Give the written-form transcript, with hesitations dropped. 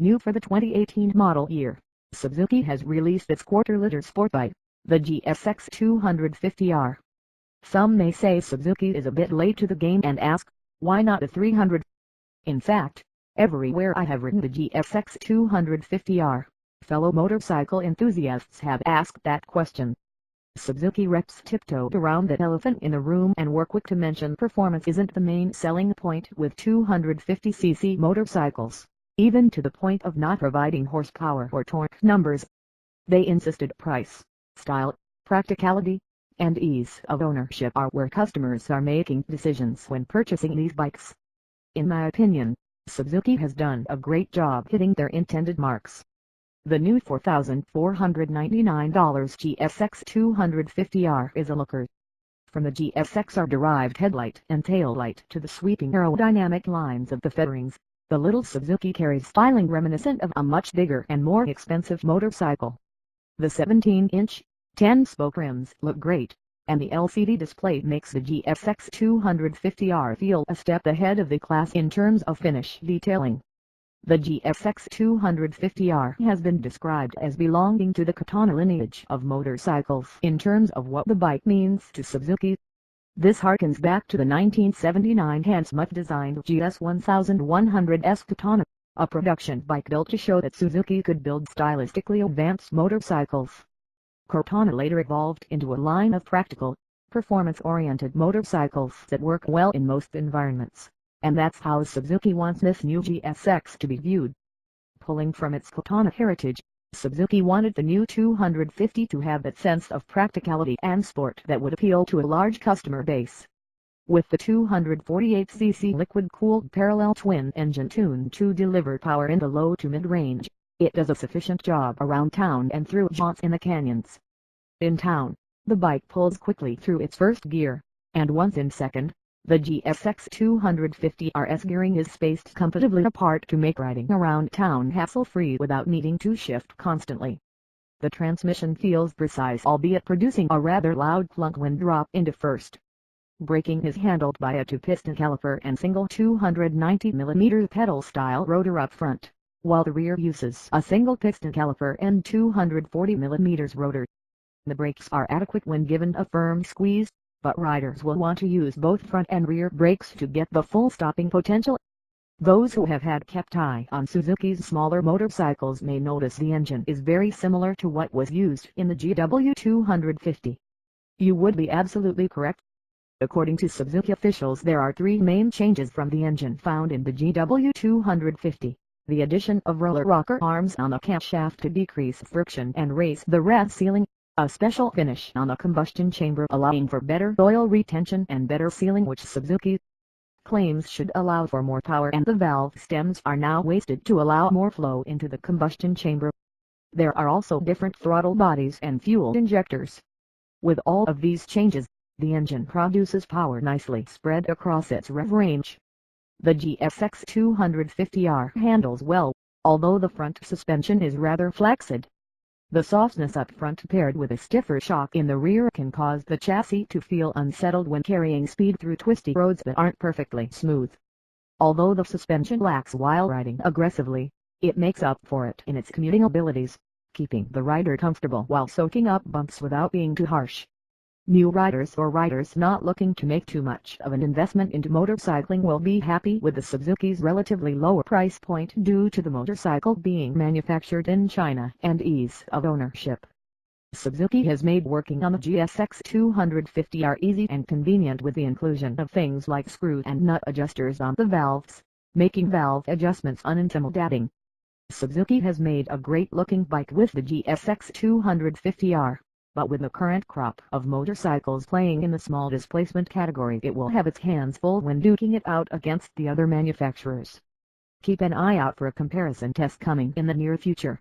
New for the 2018 model year, Suzuki has released its quarter-liter sport bike, the GSX250R. Some may say Suzuki is a bit late to the game and ask, why not the 300? In fact, everywhere I have ridden the GSX250R, fellow motorcycle enthusiasts have asked that question. Suzuki reps tiptoed around the elephant in the room and were quick to mention performance isn't the main selling point with 250cc motorcycles, even to the point of not providing horsepower or torque numbers. They insisted price, style, practicality, and ease of ownership are where customers are making decisions when purchasing these bikes. In my opinion, Suzuki has done a great job hitting their intended marks. The new $4,499 GSX250R is a looker. From the GSX-R-derived headlight and taillight to the sweeping aerodynamic lines of the fairings, the little Suzuki carries styling reminiscent of a much bigger and more expensive motorcycle. The 17-inch, 10-spoke rims look great, and the LCD display makes the GSX250R feel a step ahead of the class in terms of finish detailing. The GSX250R has been described as belonging to the Katana lineage of motorcycles in terms of what the bike means to Suzuki. This harkens back to the 1979 Handsmuth-designed GS1100S Katana, a production bike built to show that Suzuki could build stylistically advanced motorcycles. Katana later evolved into a line of practical, performance-oriented motorcycles that work well in most environments, and that's how Suzuki wants this new GSX to be viewed. Pulling from its Katana heritage, Suzuki wanted the new 250 to have that sense of practicality and sport that would appeal to a large customer base. With the 248cc liquid-cooled parallel twin engine tuned to deliver power in the low to mid-range, it does a sufficient job around town and through jaunts in the canyons. In town, the bike pulls quickly through its first gear, and once in second, the GSX250R's gearing is spaced comfortably apart to make riding around town hassle-free without needing to shift constantly. The transmission feels precise, albeit producing a rather loud clunk when dropped into first. Braking is handled by a two-piston caliper and single 290mm pedal-style rotor up front, while the rear uses a single piston caliper and 240mm rotor. The brakes are adequate when given a firm squeeze, but riders will want to use both front and rear brakes to get the full stopping potential. Those who have had kept eye on Suzuki's smaller motorcycles may notice the engine is very similar to what was used in the GW250. You would be absolutely correct. According to Suzuki officials, there are three main changes from the engine found in the GW250. The addition of roller rocker arms on the camshaft to decrease friction and raise the rat sealing, a special finish on the combustion chamber allowing for better oil retention and better sealing, which Suzuki claims should allow for more power, and the valve stems are now wasted to allow more flow into the combustion chamber. There are also different throttle bodies and fuel injectors. With all of these changes, the engine produces power nicely spread across its rev range. The GSX250R handles well, although the front suspension is rather flaccid. The softness up front paired with a stiffer shock in the rear can cause the chassis to feel unsettled when carrying speed through twisty roads that aren't perfectly smooth. Although the suspension lacks while riding aggressively, it makes up for it in its commuting abilities, keeping the rider comfortable while soaking up bumps without being too harsh. New riders or riders not looking to make too much of an investment into motorcycling will be happy with the Suzuki's relatively lower price point due to the motorcycle being manufactured in China and ease of ownership. Suzuki has made working on the GSX250R easy and convenient with the inclusion of things like screw and nut adjusters on the valves, making valve adjustments unintimidating. Suzuki has made a great-looking bike with the GSX250R. But with the current crop of motorcycles playing in the small displacement category, it will have its hands full when duking it out against the other manufacturers. Keep an eye out for a comparison test coming in the near future.